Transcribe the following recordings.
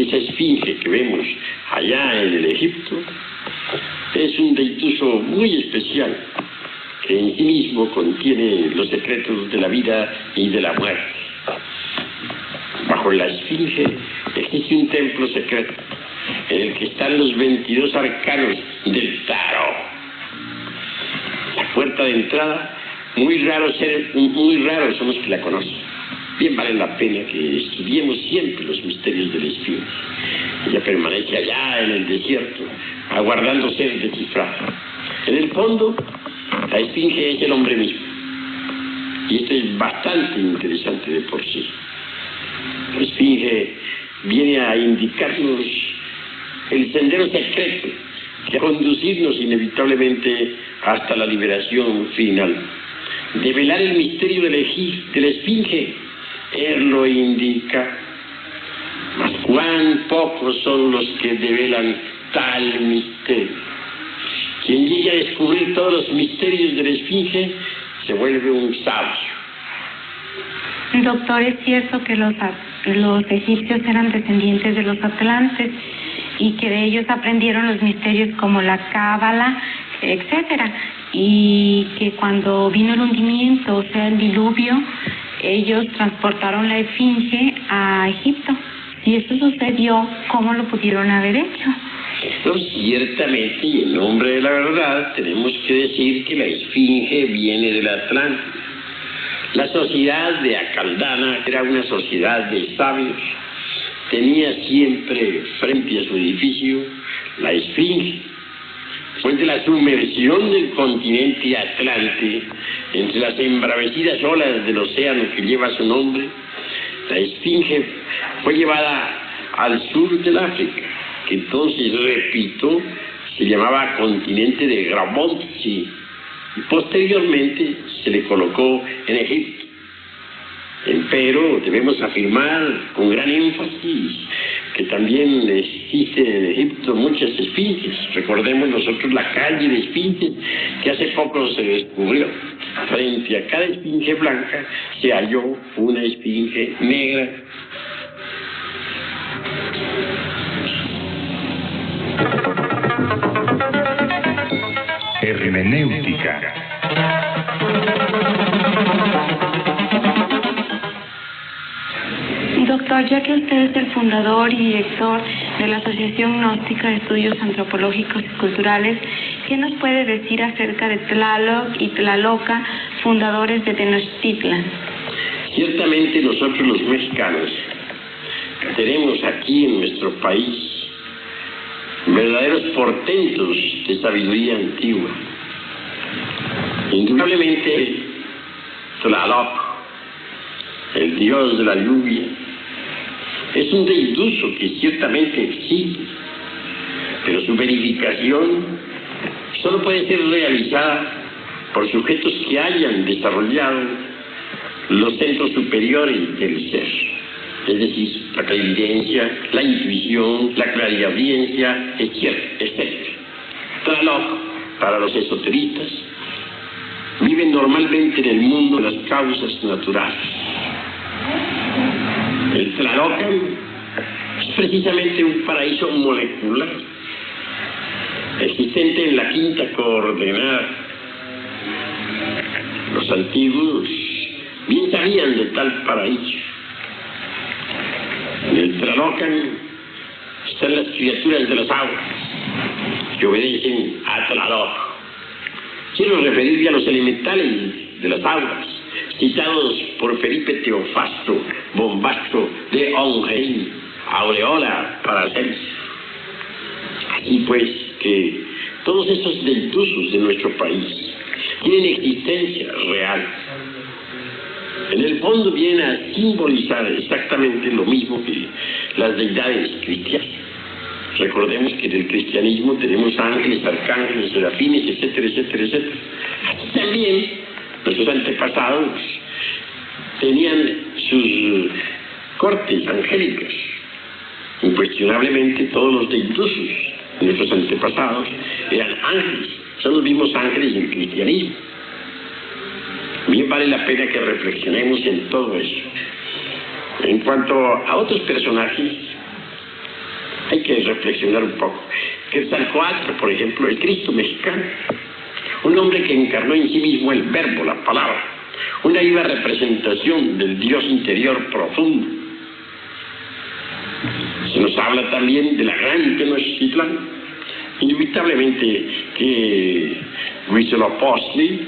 esa esfinge que vemos allá en el Egipto es un deituso muy especial que en sí mismo contiene los secretos de la vida y de la muerte. Bajo la esfinge existe un templo secreto en el que están los 22 arcanos del tarot. La puerta de entrada, muy raros son los que la conocen. Bien vale la pena que estudiemos siempre los misterios de la esfinge. Ella permanece allá en el desierto, aguardando ser descifrada. En el fondo, la esfinge es el hombre mismo. Y esto es bastante interesante de por sí. La esfinge viene a indicarnos el sendero secreto que va a conducirnos inevitablemente hasta la liberación final. Develar el misterio de la esfinge, él lo indica. Mas cuán pocos son los que develan tal misterio. Quien llegue a descubrir todos los misterios de la esfinge se vuelve un sabio. Doctor, es cierto que los egipcios eran descendientes de los atlantes y que de ellos aprendieron los misterios como la cábala, etcétera, y que cuando vino el hundimiento, o sea, el diluvio, ellos transportaron la esfinge a Egipto. Si eso sucedió, ¿cómo lo pudieron haber hecho? Esto ciertamente, y en nombre de la verdad, tenemos que decir que la esfinge viene del Atlántico. La sociedad de Acaldana era una sociedad de sabios. Tenía siempre frente a su edificio la esfinge. Después de la sumersión del continente Atlante, entre las embravecidas olas del océano que lleva su nombre, la esfinge fue llevada al sur del África, que entonces, repito, se llamaba continente de Grabontzi, y posteriormente se le colocó en Egipto. Empero debemos afirmar con gran énfasis que también existen en Egipto muchas esfinges. Recordemos nosotros la calle de esfinges que hace poco se descubrió. Frente a cada esfinge blanca se halló una esfinge negra. Hermenéutica. Doctor, ya que usted es el fundador y director de la Asociación Gnóstica de Estudios Antropológicos y Culturales, ¿qué nos puede decir acerca de Tlaloc y Tlaloca, fundadores de Tenochtitlan? Ciertamente nosotros los mexicanos tenemos aquí en nuestro país verdaderos portentos de sabiduría antigua. Indudablemente, Tlaloc, el dios de la lluvia, es un deituso que ciertamente existe, pero su verificación solo puede ser realizada por sujetos que hayan desarrollado los centros superiores del ser, es decir, la clarividencia, la intuición, la clariaudiencia, etc. Tlaloc, para los esoteristas, viven normalmente en el mundo de las causas naturales. El Tlalocan es precisamente un paraíso molecular, existente en la quinta coordenada. Los antiguos bien sabían de tal paraíso. En el Tlalocan están las criaturas de las aguas que obedecen a Tlaloc. Quiero referirme a los elementales de las aguas, citados por Felipe Teofasto, Bombastro de Ongein, Aureola, Paracelso. Así pues que todos estos deitusos de nuestro país tienen existencia real. En el fondo vienen a simbolizar exactamente lo mismo que las deidades cristianas. Recordemos que en el cristianismo tenemos ángeles, arcángeles, serafines, etcétera, etcétera, etcétera. Así también nuestros antepasados tenían sus cortes angélicas. Incuestionablemente todos los deitusos de nuestros antepasados eran ángeles. Son los mismos ángeles del cristianismo. Bien vale la pena que reflexionemos en todo eso. En cuanto a otros personajes, Hay que reflexionar un poco. Quetzalcóatl, por ejemplo, el Cristo mexicano, un hombre que encarnó en sí mismo el verbo, la palabra, una viva representación del Dios interior profundo. Se nos habla también de la gran Tenochtitlán. Indubitablemente que Huitzilopochtli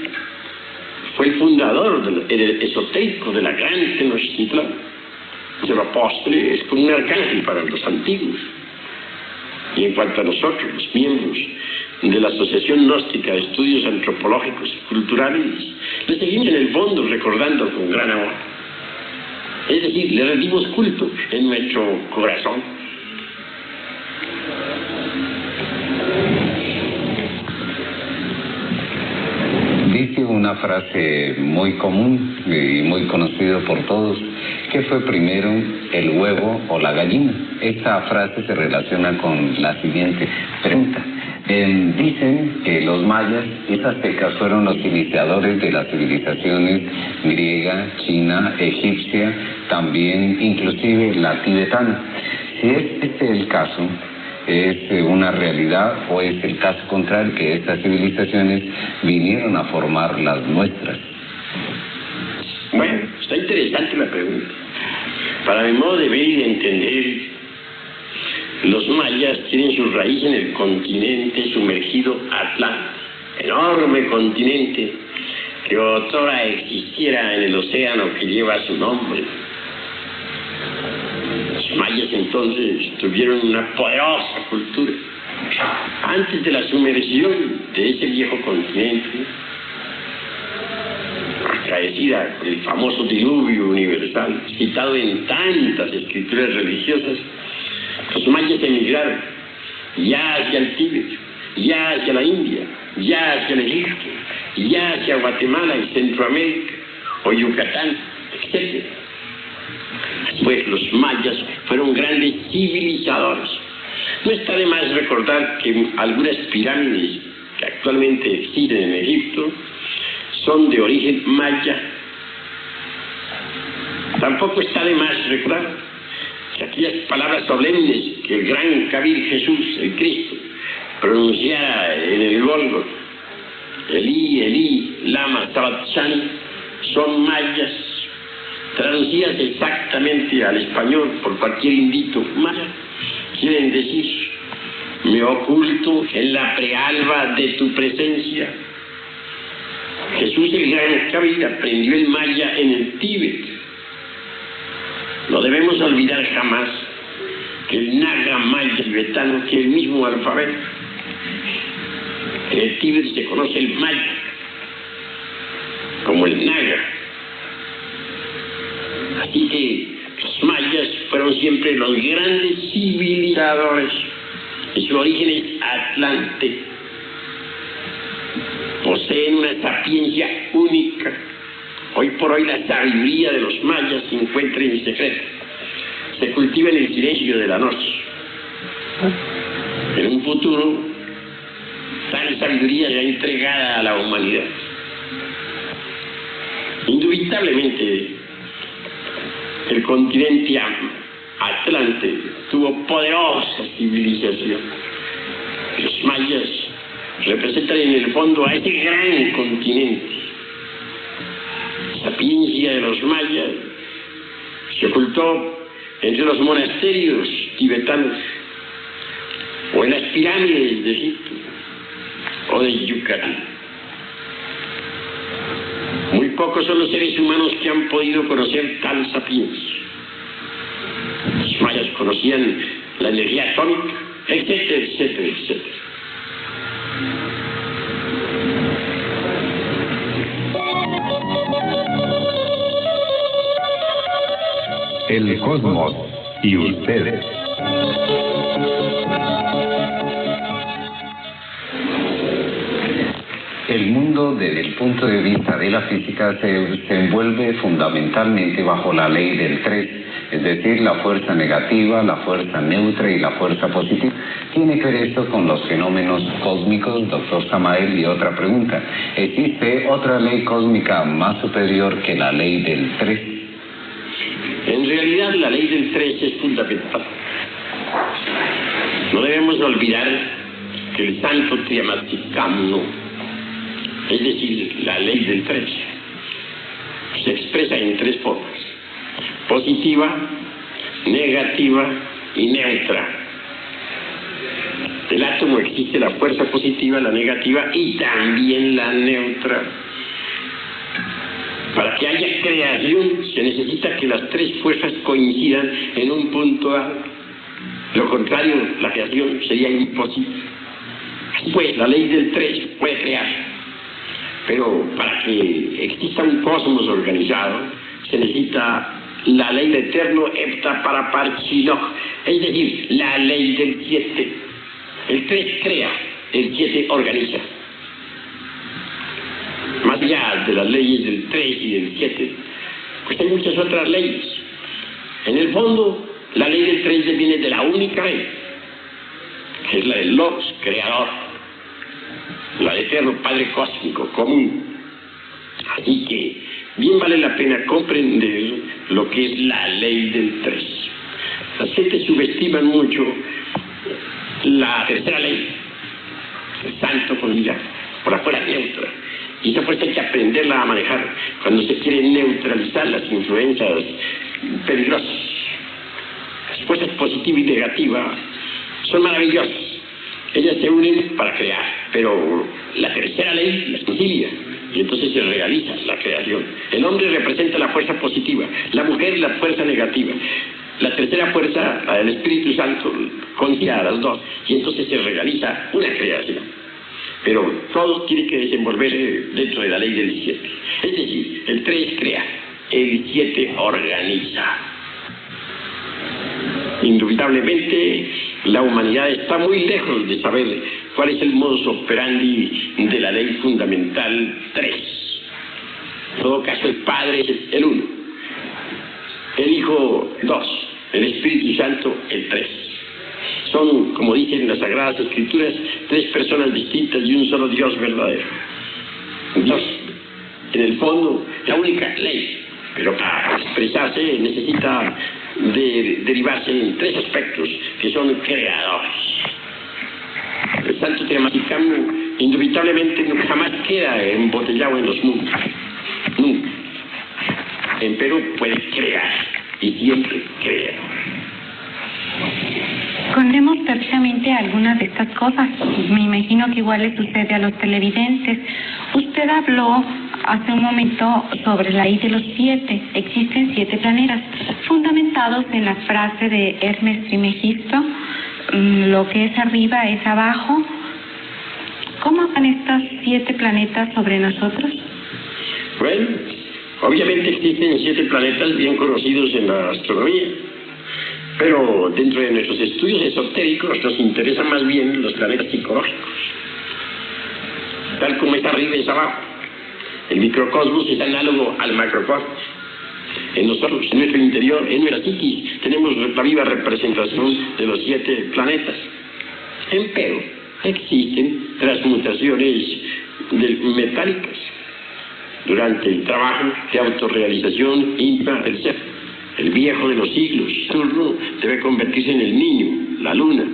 fue el fundador, el esotérico de la gran Tenochtitlán. Huitzilopochtli es como un arcángel para los antiguos. Y en cuanto a nosotros, los miembros de la Asociación Gnóstica de Estudios Antropológicos y Culturales, le seguimos en el fondo recordando con gran amor. Es decir, le rendimos culto en nuestro corazón. Dice una frase muy común y muy conocida por todos: ¿qué fue primero, el huevo o la gallina? Esta frase se relaciona con la siguiente pregunta. Dicen que los mayas y aztecas fueron los iniciadores de las civilizaciones griega, china, egipcia, también inclusive la tibetana. Si es este el caso, ¿es una realidad o es el caso contrario, que estas civilizaciones vinieron a formar las nuestras? Bueno, está interesante la pregunta. Para mi modo de ver y de entender, los mayas tienen su raíz en el continente sumergido Atlántico, enorme continente que otrora existiera en el océano que lleva su nombre. Los mayas entonces tuvieron una poderosa cultura. Antes de la sumersión de ese viejo continente, acaecida por el famoso diluvio universal, citado en tantas escrituras religiosas, los mayas emigraron ya hacia el Tíbet, ya hacia la India, ya hacia el Egipto, ya hacia Guatemala y Centroamérica, o Yucatán, etc. Pues los mayas fueron grandes civilizadores. No está de más recordar que algunas pirámides que actualmente existen en Egipto son de origen maya. Tampoco está de más recordar que aquellas palabras solemnes que el gran Kabir Jesús, el Cristo, pronunciara en el Gólgota, Elí, Elí, lama sabachthani, son mayas, traducidas exactamente al español por cualquier indito maya. Quieren decir: me oculto en la prealba de tu presencia. Jesús, el gran Kabir, aprendió el maya en el Tíbet. No debemos olvidar jamás que el naga maya tibetano tiene el mismo alfabeto. En el Tíbet se conoce el maya como el naga. Así que los mayas fueron siempre los grandes civilizadores, y su origen es Atlante. Poseen una sapiencia única. Hoy por hoy la sabiduría de los mayas se encuentra en secreto. Se cultiva en el silencio de la noche. En un futuro, tal sabiduría será entregada a la humanidad. Indubitablemente, el continente Atlante tuvo poderosa civilización. Los mayas representan en el fondo a este gran continente. La sapiencia de los mayas se ocultó entre los monasterios tibetanos, o en las pirámides de Egipto o de Yucatán. Muy pocos son los seres humanos que han podido conocer tal sapiencia. Los mayas conocían la energía atómica, etcétera, etcétera, etcétera. El cosmos y ustedes. El mundo, desde el punto de vista de la física, se envuelve fundamentalmente bajo la ley del 3, es decir, la fuerza negativa, la fuerza neutra y la fuerza positiva. ¿Tiene que ver esto con los fenómenos cósmicos, doctor Samael? Y otra pregunta: ¿existe otra ley cósmica más superior que la ley del 3? En realidad, la ley del 3 es fundamental. debemos olvidar que el santo Triamaticamno, es decir, la ley del 3, se expresa en 3 formas: positiva, negativa y neutra. Del átomo existe la fuerza positiva, la negativa y también la neutra. Para que haya creación se necesita que las 3 fuerzas coincidan en un punto A. Lo contrario, la creación sería imposible. Pues la ley del 3 puede crear, pero para que exista un cosmos organizado se necesita la ley del eterno hepta para parchiloj, es decir, la ley del 7. El 3 crea, el 7 organiza. Más allá de las leyes del 3 y del 7, pues hay muchas otras leyes. En el fondo, la ley del 3 viene de la única ley, que es la del Logos, creador, la del eterno Padre Cósmico, común. Así que bien vale la pena comprender lo que es la ley del 3. Las gentes subestiman mucho la tercera ley, el santo con ira, por la fuerza neutra. Y esa fuerza hay que aprenderla a manejar cuando se quieren neutralizar las influencias peligrosas. Las fuerzas positiva y negativa son maravillosas. Ellas se unen para crear, pero la tercera ley las concilia y entonces se realiza la creación. El hombre representa la fuerza positiva, la mujer la fuerza negativa. La tercera fuerza, la del Espíritu Santo, concilia a las 2 y entonces se realiza una creación. Pero todo tiene que desenvolverse dentro de la ley del 7. Es decir, el 3 crea, el 7 organiza. Indubitablemente, la humanidad está muy lejos de saber cuál es el modus operandi de la ley fundamental 3. En todo caso, el Padre es el 1, el Hijo 2, el Espíritu Santo el 3. Son, como dicen las Sagradas Escrituras, 3 personas distintas y un solo Dios verdadero. Dios, en el fondo, la única ley, pero para expresarse necesita derivarse en 3 aspectos que son creadores. El santo Triamaticamno indubitablemente jamás queda embotellado en los mundos, nunca. Empero puede crear y siempre crea. Conocemos perfectamente algunas de estas cosas. Me imagino que igual le sucede a los televidentes. Usted habló hace un momento sobre la ley de los 7. Existen 7 planetas, fundamentados en la frase de Hermes Trismegisto, lo que es arriba es abajo. ¿Cómo van estos 7 planetas sobre nosotros? Bueno, obviamente existen 7 planetas bien conocidos en la astronomía. Pero dentro de nuestros estudios esotéricos nos interesan más bien los planetas psicológicos. Tal como es arriba es abajo. El microcosmos es análogo al macrocosmos. En nosotros, en nuestro interior, en nuestra psiquis, tenemos la viva representación de los 7 planetas. Empero, existen transmutaciones metálicas durante el trabajo de autorrealización íntima del ser. El viejo de los siglos, Saturno, debe convertirse en el niño, la luna.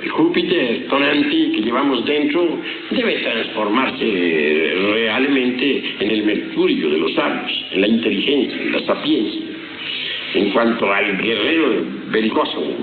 El Júpiter tonante que llevamos dentro debe transformarse realmente en el Mercurio de los sabios, en la inteligencia, en la sapiencia. En cuanto al guerrero belicoso,